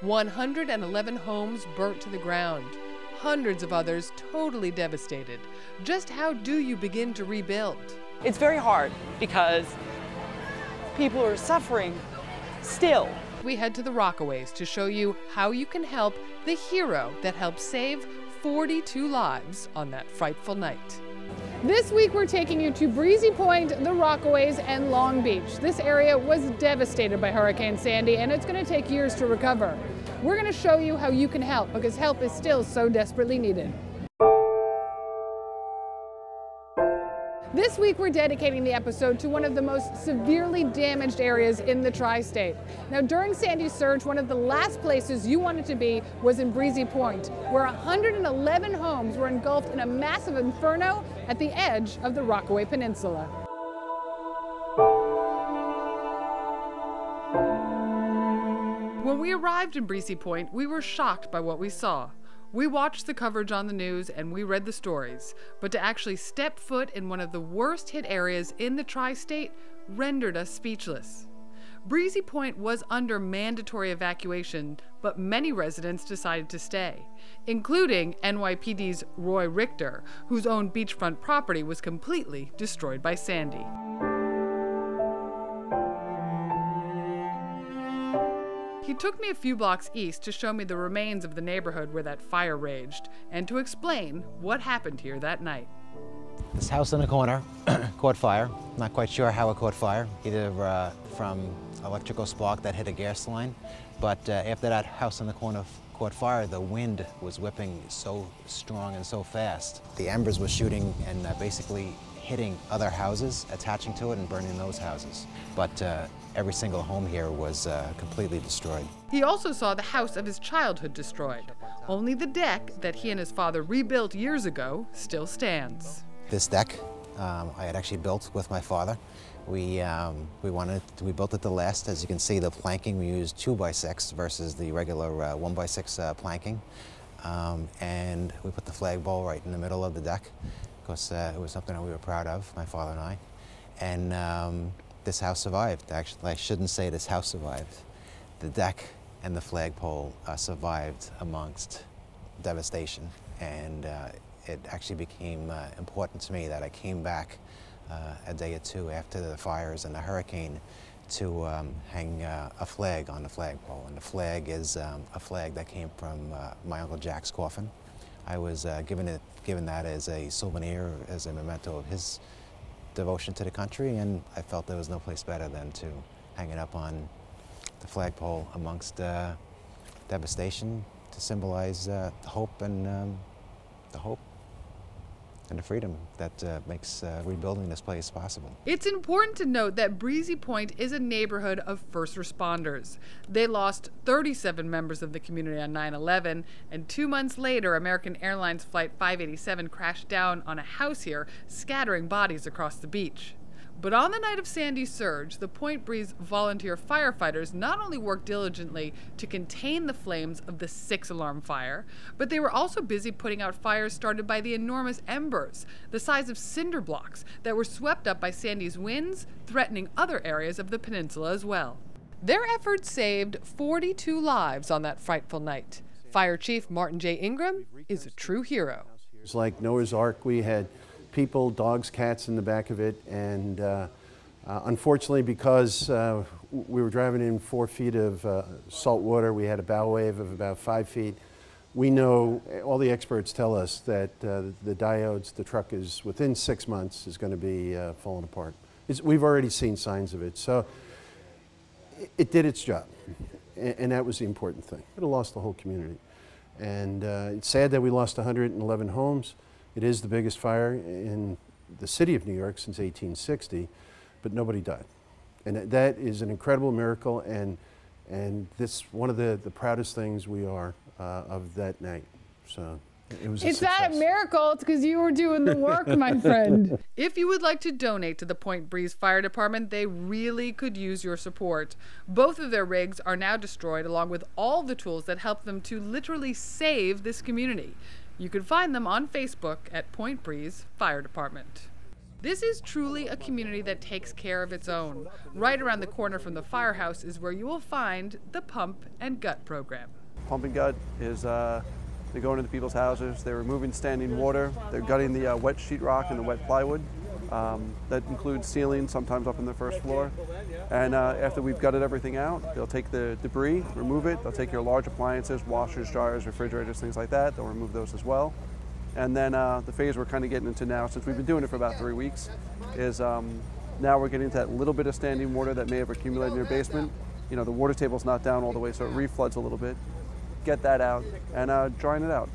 111 homes burnt to the ground. Hundreds of others totally devastated. Just how do you begin to rebuild? It's very hard because people are suffering still. We head to the Rockaways to show you how you can help the hero that helped save 42 lives on that frightful night. This week we're taking you to Breezy Point, the Rockaways, and Long Beach. This area was devastated by Hurricane Sandy, and it's going to take years to recover. We're going to show you how you can help, because help is still so desperately needed. This week we're dedicating the episode to one of the most severely damaged areas in the tri-state. Now, during Sandy's surge, one of the last places you wanted to be was in Breezy Point, where 111 homes were engulfed in a massive inferno at the edge of the Rockaway Peninsula. When we arrived in Breezy Point, we were shocked by what we saw. We watched the coverage on the news and we read the stories, but to actually step foot in one of the worst hit areas in the tri-state rendered us speechless. Breezy Point was under mandatory evacuation, but many residents decided to stay, including NYPD's Roy Richter, whose own beachfront property was completely destroyed by Sandy. He took me a few blocks east to show me the remains of the neighborhood where that fire raged, and to explain what happened here that night. This house in the corner caught fire. Not quite sure how it caught fire, either from electrical spark that hit a gas line, but after that house in the corner caught fire, the wind was whipping so strong and so fast. The embers were shooting and basically hitting other houses, attaching to it and burning those houses. But every single home here was completely destroyed. He also saw the house of his childhood destroyed. Only the deck that he and his father rebuilt years ago still stands. This deck I had actually built with my father. We built it the last. As you can see, the planking, we used 2x6 versus the regular 1x6 planking. And we put the flagpole right in the middle of the deck because it was something that we were proud of, my father and I. And this house survived. Actually, I shouldn't say this house survived. The deck and the flagpole survived amongst devastation. And it actually became important to me that I came back a day or two after the fires and the hurricane to hang a flag on the flagpole. And the flag is a flag that came from my Uncle Jack's coffin. I was given that as a souvenir, as a memento of his devotion to the country, and I felt there was no place better than to hang it up on the flagpole amongst devastation to symbolize the hope and the freedom that makes rebuilding this place possible. It's important to note that Breezy Point is a neighborhood of first responders. They lost 37 members of the community on 9/11, and 2 months later, American Airlines Flight 587 crashed down on a house here, scattering bodies across the beach. But on the night of Sandy's surge, the Point Breeze volunteer firefighters not only worked diligently to contain the flames of the 6-alarm fire, but they were also busy putting out fires started by the enormous embers, the size of cinder blocks, that were swept up by Sandy's winds, threatening other areas of the peninsula as well. Their efforts saved 42 lives on that frightful night. Fire Chief Martin J. Ingram is a true hero. It's like Noah's Ark. We had people, dogs, cats in the back of it, and unfortunately, because we were driving in 4 feet of salt water, we had a bow wave of about 5 feet. We know, all the experts tell us that the diodes, the truck is, within 6 months, is going to be falling apart. We've already seen signs of it, so it did its job, and that was the important thing. It lost the whole community, and it's sad that we lost 111 homes. It is the biggest fire in the city of New York since 1860, but nobody died. And that is an incredible miracle, and this one of the proudest things we are of that night. So it was It's not a miracle, it's because you were doing the work, my friend. If you would like to donate to the Point Breeze Fire Department, they really could use your support. Both of their rigs are now destroyed, along with all the tools that help them to literally save this community. You can find them on Facebook at Point Breeze Fire Department. This is truly a community that takes care of its own. Right around the corner from the firehouse is where you will find the Pump and Gut program. Pump and Gut is they're going into people's houses, they're removing standing water, they're gutting the wet sheetrock and the wet plywood. That includes ceiling, sometimes up on the first floor. And after we've gutted everything out, they'll take the debris, remove it. They'll take your large appliances, washers, dryers, refrigerators, things like that. They'll remove those as well. And then the phase we're kind of getting into now, since we've been doing it for about 3 weeks, is now we're getting into that little bit of standing water that may have accumulated in your basement. You know, the water table's not down all the way, so it refloods a little bit. Get that out and drying it out.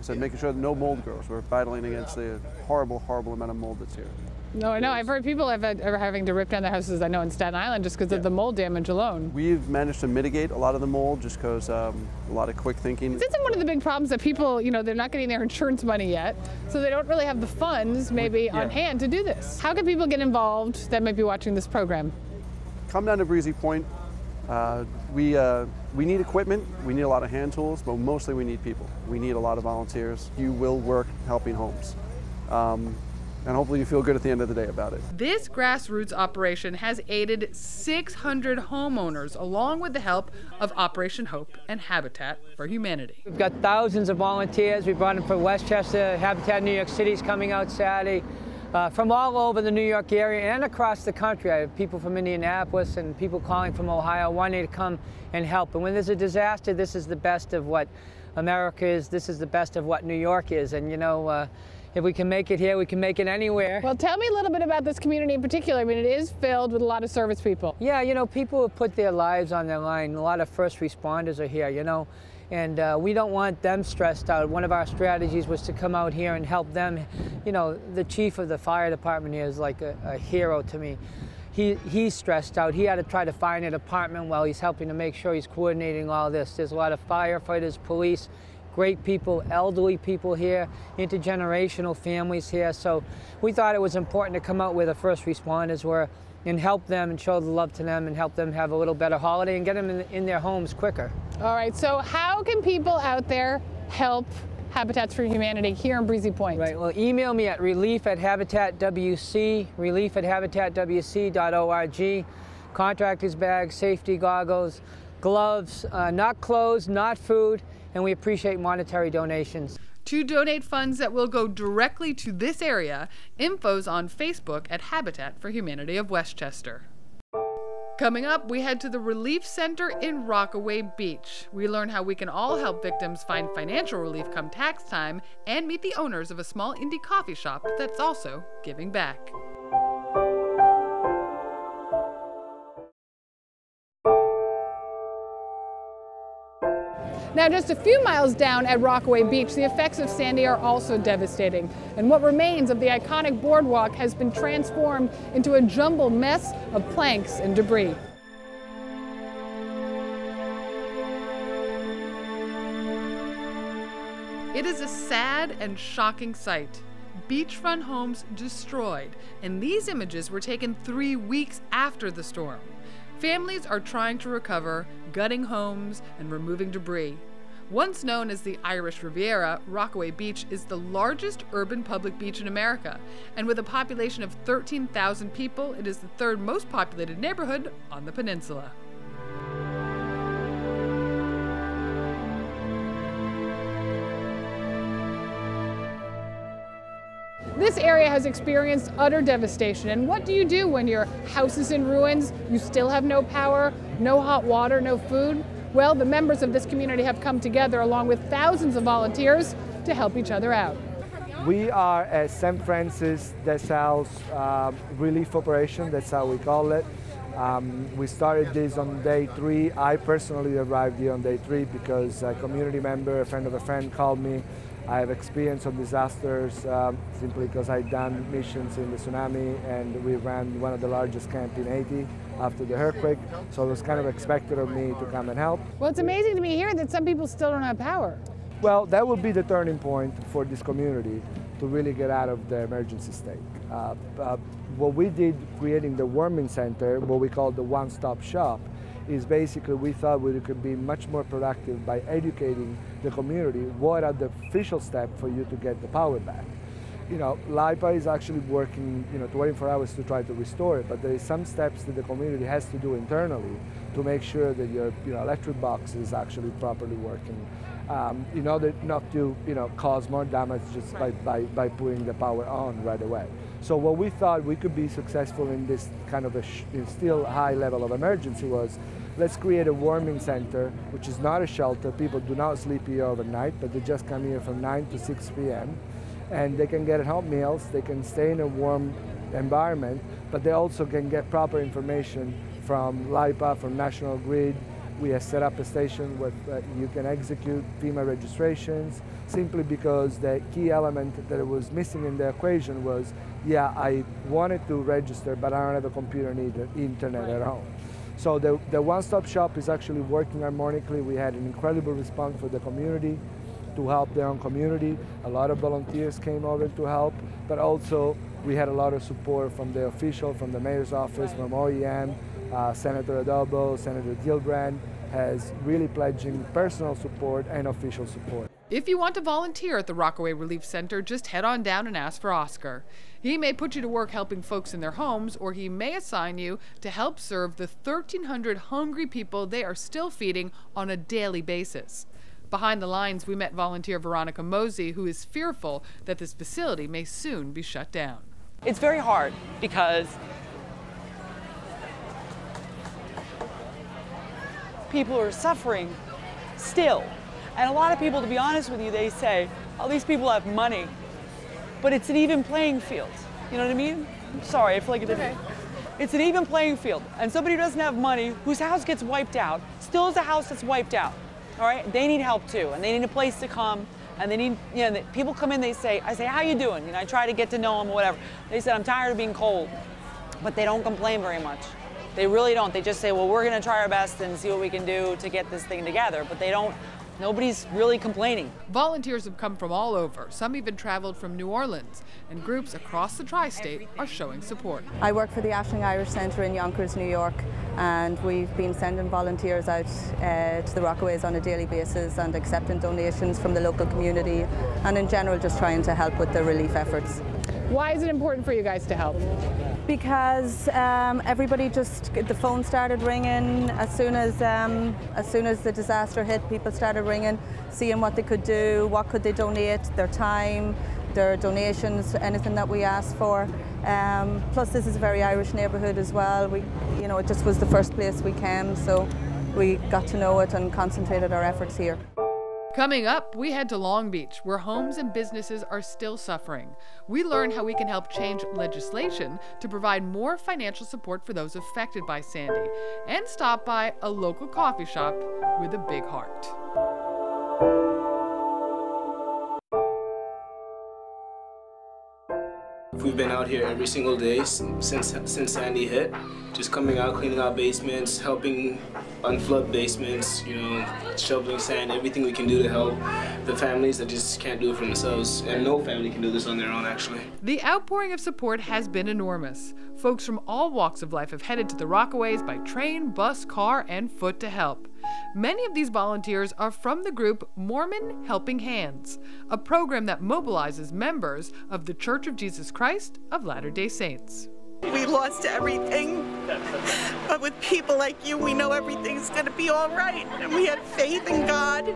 So making sure that no mold grows. We're battling against the horrible, horrible amount of mold that's here. No, I know. I've heard people are having to rip down their houses, I know, in Staten Island just because of the mold damage alone. We've managed to mitigate a lot of the mold just because a lot of quick thinking. Isn't one of the big problems that people, you know, they're not getting their insurance money yet, so they don't really have the funds maybe on hand to do this? How can people get involved that might be watching this program? Come down to Breezy Point. We need equipment, we need a lot of hand tools, but mostly we need people. We need a lot of volunteers. You will work helping homes. And hopefully you feel good at the end of the day about it. This grassroots operation has aided 600 homeowners along with the help of Operation Hope and Habitat for Humanity. We've got thousands of volunteers. We brought them from Westchester, Habitat New York City is coming out Saturday. From all over the New York area and across the country. I have people from Indianapolis and people calling from Ohio wanting to come and help. And when there's a disaster, this is the best of what America is. This is the best of what New York is. And you know, if we can make it here, we can make it anywhere. Well, tell me a little bit about this community in particular. I mean, it is filled with a lot of service people. Yeah, you know, people have put their lives on their line. A lot of first responders are here, you know. And we don't want them stressed out. One of our strategies was to come out here and help them. You know, the chief of the fire department here is like a hero to me. He's stressed out. He had to try to find an apartment while he's helping to make sure he's coordinating all this. There's a lot of firefighters, police, great people, elderly people here, intergenerational families here. So we thought it was important to come out where the first responders were and help them and show the love to them and help them have a little better holiday and get them in their homes quicker. All right, so how can people out there help Habitats for Humanity here in Breezy Point? Right, well, email me at relief@habitatwc, relief@habitatwc.org. Contractor's bags, safety goggles, gloves, not clothes, not food, and we appreciate monetary donations. To donate funds that will go directly to this area, info's on Facebook at Habitat for Humanity of Westchester. Coming up, we head to the Relief Center in Rockaway Beach. We learn how we can all help victims find financial relief come tax time and meet the owners of a small indie coffee shop that's also giving back. Now, just a few miles down at Rockaway Beach, the effects of Sandy are also devastating. And what remains of the iconic boardwalk has been transformed into a jumbled mess of planks and debris. It is a sad and shocking sight. Beachfront homes destroyed, and these images were taken 3 weeks after the storm. Families are trying to recover, gutting homes and removing debris. Once known as the Irish Riviera, Rockaway Beach is the largest urban public beach in America, and with a population of 13,000 people, it is the third most populated neighborhood on the peninsula. This area has experienced utter devastation. And what do you do when your house is in ruins, you still have no power, no hot water, no food? Well, the members of this community have come together along with thousands of volunteers to help each other out. We are a St. Francis de Sales relief operation, that's how we call it. We started this on day 3. I personally arrived here on day 3 because a community member, a friend of a friend, called me. I have experience of disasters simply because I've done missions in the tsunami, and we ran one of the largest camps in Haiti after the earthquake, so it was kind of expected of me to come and help. Well, it's amazing to me here that some people still don't have power. Well, that will be the turning point for this community to really get out of the emergency state. What we did creating the warming center, what we call the one-stop shop, is basically we thought we could be much more productive by educating the community what are the official steps for you to get the power back. You know, LIPA is actually working, 24 hours to try to restore it, but there is some steps that the community has to do internally to make sure that your electric box is actually properly working, in order not to cause more damage just by putting the power on right away. So what we thought we could be successful in this kind of still high level of emergency was, let's create a warming center, which is not a shelter. People do not sleep here overnight, but they just come here from 9 to 6 p.m. and they can get hot meals, they can stay in a warm environment, but they also can get proper information from LIPA, from National Grid. We have set up a station where you can execute FEMA registrations, simply because the key element that was missing in the equation was, yeah, I wanted to register, but I don't have a computer and internet at home. So the one-stop shop is actually working harmonically. We had an incredible response for the community to help their own community. A lot of volunteers came over to help, but also we had a lot of support from the official, from the mayor's office, from OEM, Senator Adobo, Senator Gillibrand has really pledging personal support and official support. If you want to volunteer at the Rockaway Relief Center, just head on down and ask for Oscar. He may put you to work helping folks in their homes, or he may assign you to help serve the 1,300 hungry people they are still feeding on a daily basis. Behind the lines, we met volunteer Veronica Mosey, who is fearful that this facility may soon be shut down. It's very hard because people are suffering still. And a lot of people, to be honest with you, they say, oh, these people have money, but it's an even playing field. You know what I mean? I'm sorry, I feel like it didn't. It's an even playing field. And somebody who doesn't have money, whose house gets wiped out, still is a house that's wiped out. All right? They need help too, and they need a place to come, and they need, people come in, I say, how you doing? I try to get to know them or whatever. They said, I'm tired of being cold, but they don't complain very much. They really don't. They just say, well, we're gonna try our best and see what we can do to get this thing together, but they don't. Nobody's really complaining. Volunteers have come from all over. Some even traveled from New Orleans, and groups across the tri-state are showing support. I work for the Ashling Irish Centre in Yonkers, New York, and we've been sending volunteers out to the Rockaways on a daily basis and accepting donations from the local community, and in general just trying to help with the relief efforts. Why is it important for you guys to help? Because everybody the phone started ringing as soon as the disaster hit. People started ringing, seeing what they could do, what could they donate, their time, their donations, anything that we asked for. Plus, this is a very Irish neighbourhood as well. It just was the first place we came, so we got to know it and concentrated our efforts here. Coming up, we head to Long Beach, where homes and businesses are still suffering. We learn how we can help change legislation to provide more financial support for those affected by Sandy, and stop by a local coffee shop with a big heart. We've been out here every single day since Sandy hit, just coming out, cleaning out basements, helping unflood basements, shoveling sand, everything we can do to help the families that just can't do it for themselves. And no family can do this on their own, actually. The outpouring of support has been enormous. Folks from all walks of life have headed to the Rockaways by train, bus, car, and foot to help. Many of these volunteers are from the group Mormon Helping Hands, a program that mobilizes members of the Church of Jesus Christ of Latter-day Saints. We lost everything, but with people like you, we know everything's going to be all right. And we had faith in God,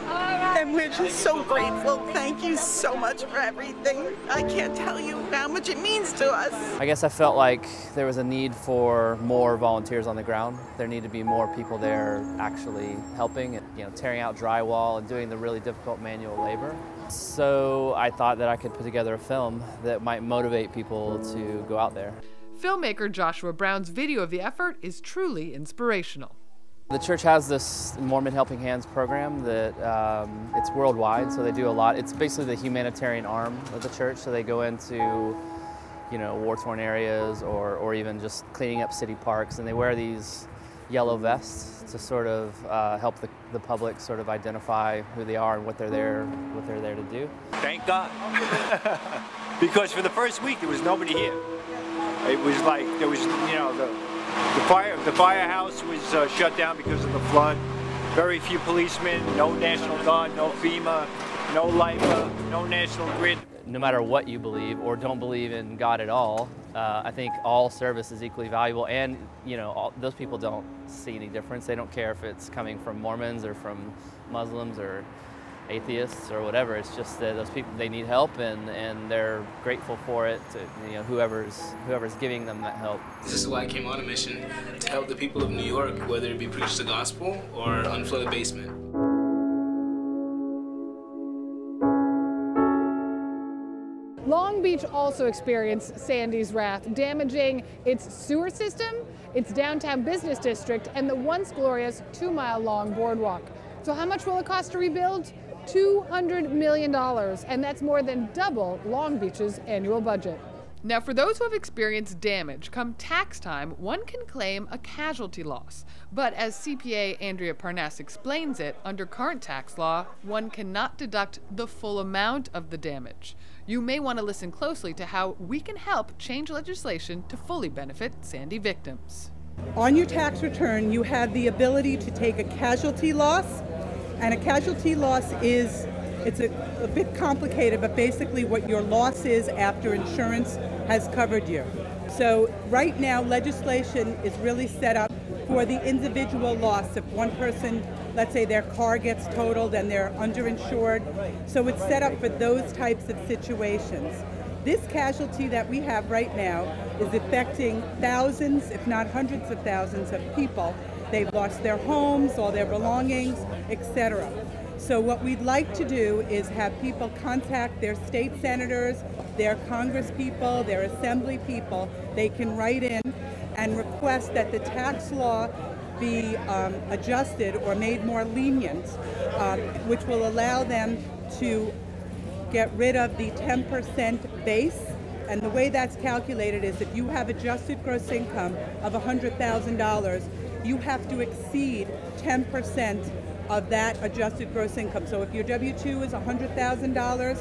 and we're just so grateful. Thank you so much for everything. I can't tell you how much it means to us. I guess I felt like there was a need for more volunteers on the ground. There need to be more people there actually helping, and, tearing out drywall and doing the really difficult manual labor. So I thought that I could put together a film that might motivate people to go out there. Filmmaker Joshua Brown's video of the effort is truly inspirational. The church has this Mormon Helping Hands program that it's worldwide, so they do a lot. It's basically the humanitarian arm of the church, so they go into war-torn areas or even just cleaning up city parks, and they wear these yellow vests to sort of help the public sort of identify who they are and what they're there to do. Thank God. Because for the first week there was nobody here. It was like there was, the firehouse was shut down because of the flood. Very few policemen, no National Guard, no FEMA, no LIPA, no National Grid. no matter what you believe or don't believe in God at all, I think all service is equally valuable, and those people don't see any difference. They don't care if it's coming from Mormons or from Muslims or atheists or whatever. It's just that those people, they need help, and they're grateful for it to whoever's giving them that help. This is why I came on a mission to help the people of New York, whether it be preach the gospel or unflood a basement. Long Beach also experienced Sandy's wrath, damaging its sewer system, its downtown business district, and the once glorious 2-mile-long boardwalk. So how much will it cost to rebuild? $200 million, and that's more than double Long Beach's annual budget. Now, for those who have experienced damage, come tax time, one can claim a casualty loss. But as CPA Andrea Parnas explains it, under current tax law, one cannot deduct the full amount of the damage. You may want to listen closely to how we can help change legislation to fully benefit Sandy victims. On your tax return, you have the ability to take a casualty loss, and a casualty loss it's a bit complicated, but basically what your loss is after insurance has covered you. So right now, legislation is really set up for the individual loss. If one person, let's say their car gets totaled and they're underinsured, so it's set up for those types of situations. This casualty that we have right now is affecting thousands, if not hundreds of thousands of people. They've lost their homes, all their belongings, etc. So what we'd like to do is have people contact their state senators, their Congress people, their assembly people. They can write in and request that the tax law be adjusted or made more lenient, which will allow them to get rid of the 10% base. And the way that's calculated is if you have adjusted gross income of $100,000, you have to exceed 10% of that adjusted gross income. So if your W-2 is $100,000,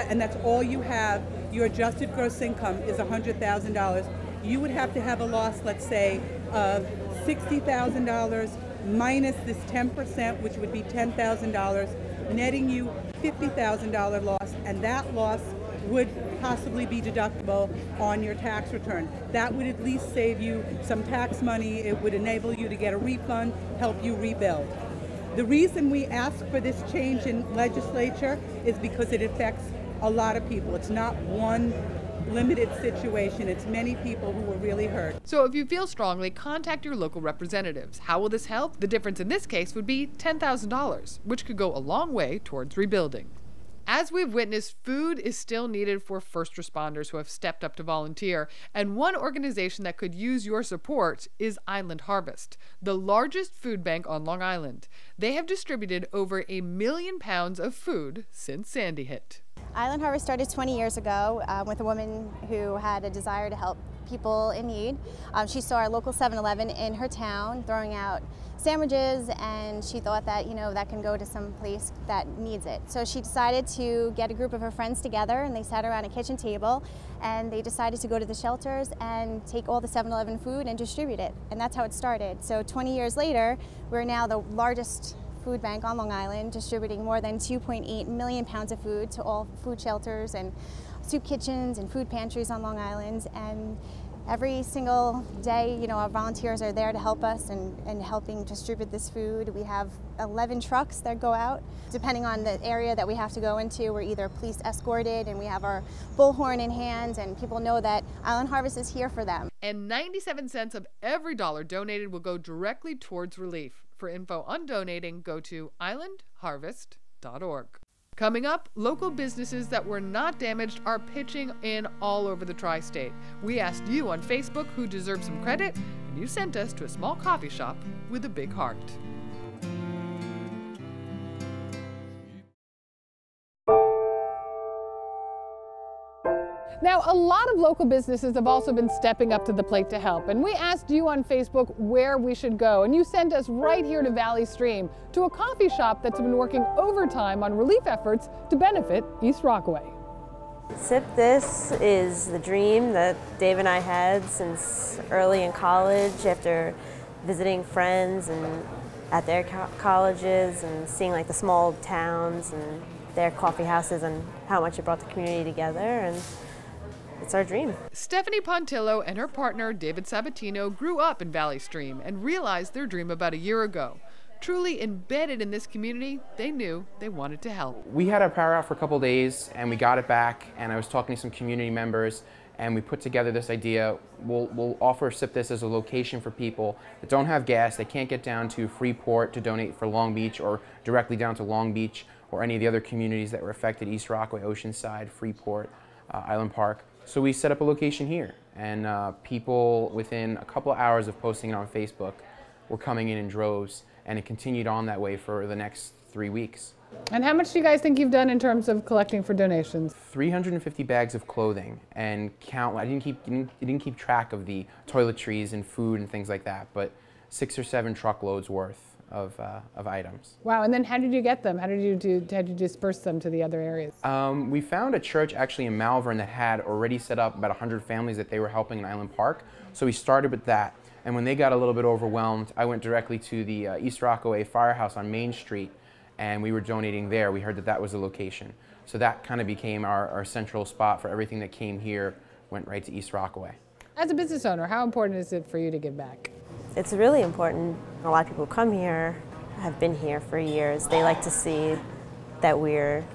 and that's all you have, your adjusted gross income is $100,000. You would have to have a loss, let's say, of $60,000 minus this 10%, which would be $10,000, netting you $50,000 loss, and that loss would possibly be deductible on your tax return. That would at least save you some tax money. It would enable you to get a refund, help you rebuild. The reason we ask for this change in legislature is because it affects a lot of people. It's not one limited situation. It's many people who were really hurt. So if you feel strongly, contact your local representatives. How will this help? The difference in this case would be $10,000, which could go a long way towards rebuilding. As we've witnessed, food is still needed for first responders who have stepped up to volunteer, and one organization that could use your support is Island Harvest, the largest food bank on Long Island. They have distributed over 1 million pounds of food since Sandy hit. Island Harvest started 20 years ago with a woman who had a desire to help people in need. She saw our local 7-Eleven in her town throwing out sandwiches, and she thought that, that can go to some place that needs it. So she decided to get a group of her friends together, and they sat around a kitchen table, and they decided to go to the shelters and take all the 7-Eleven food and distribute it. And that's how it started. So 20 years later, we're now the largest food bank on Long Island, distributing more than 2.8 million pounds of food to all food shelters and soup kitchens and food pantries on Long Island. And every single day, our volunteers are there to help us and helping distribute this food. We have 11 trucks that go out. Depending on the area that we have to go into, we're either police escorted, and we have our bullhorn in hand, and people know that Island Harvest is here for them. And 97 cents of every dollar donated will go directly towards relief. For info on donating, go to islandharvest.org. Coming up, local businesses that were not damaged are pitching in all over the tri-state. We asked you on Facebook who deserves some credit, and you sent us to a small coffee shop with a big heart. Now, a lot of local businesses have also been stepping up to the plate to help, and we asked you on Facebook where we should go, and you sent us right here to Valley Stream, to a coffee shop that's been working overtime on relief efforts to benefit East Rockaway. Sip This is the dream that Dave and I had since early in college, after visiting friends and at their colleges and seeing like the small towns and their coffee houses and how much it brought the community together, and it's our dream. Stephanie Pontillo and her partner David Sabatino grew up in Valley Stream and realized their dream about a year ago. Truly embedded in this community, they knew they wanted to help. We had our power out for a couple days and we got it back, and I was talking to some community members and we put together this idea. We'll offer Sip This as a location for people that don't have gas, they can't get down to Freeport to donate for Long Beach or directly down to Long Beach or any of the other communities that were affected, East Rockaway, Oceanside, Freeport, Island Park. So we set up a location here, and people within a couple of hours of posting it on Facebook were coming in droves, and it continued on that way for the next 3 weeks. And how much do you guys think you've done in terms of collecting for donations? 350 bags of clothing, and I didn't keep track of the toiletries and food and things like that, but 6 or 7 truckloads worth of items. Wow, and then how did you get them? How did you disperse them to the other areas? We found a church actually in Malvern that had already set up about 100 families that they were helping in Island Park. So we started with that. And when they got a little bit overwhelmed, I went directly to the East Rockaway Firehouse on Main Street, and we were donating there. We heard that that was a location. So that kind of became our central spot for everything that came here, went right to East Rockaway. As a business owner, how important is it for you to give back? It's really important. A lot of people who come here have been here for years. They like to see that we're,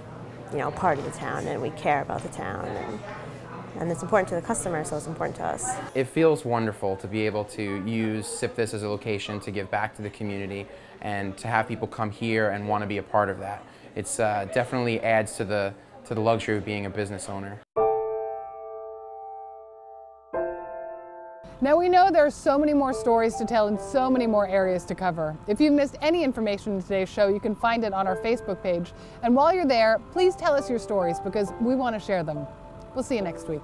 part of the town and we care about the town. And it's important to the customer, so it's important to us. It feels wonderful to be able to use Sip This as a location to give back to the community and to have people come here and want to be a part of that. It's definitely adds to the luxury of being a business owner. Now we know there are so many more stories to tell and so many more areas to cover. If you've missed any information in today's show, you can find it on our Facebook page. And while you're there, please tell us your stories because we want to share them. We'll see you next week.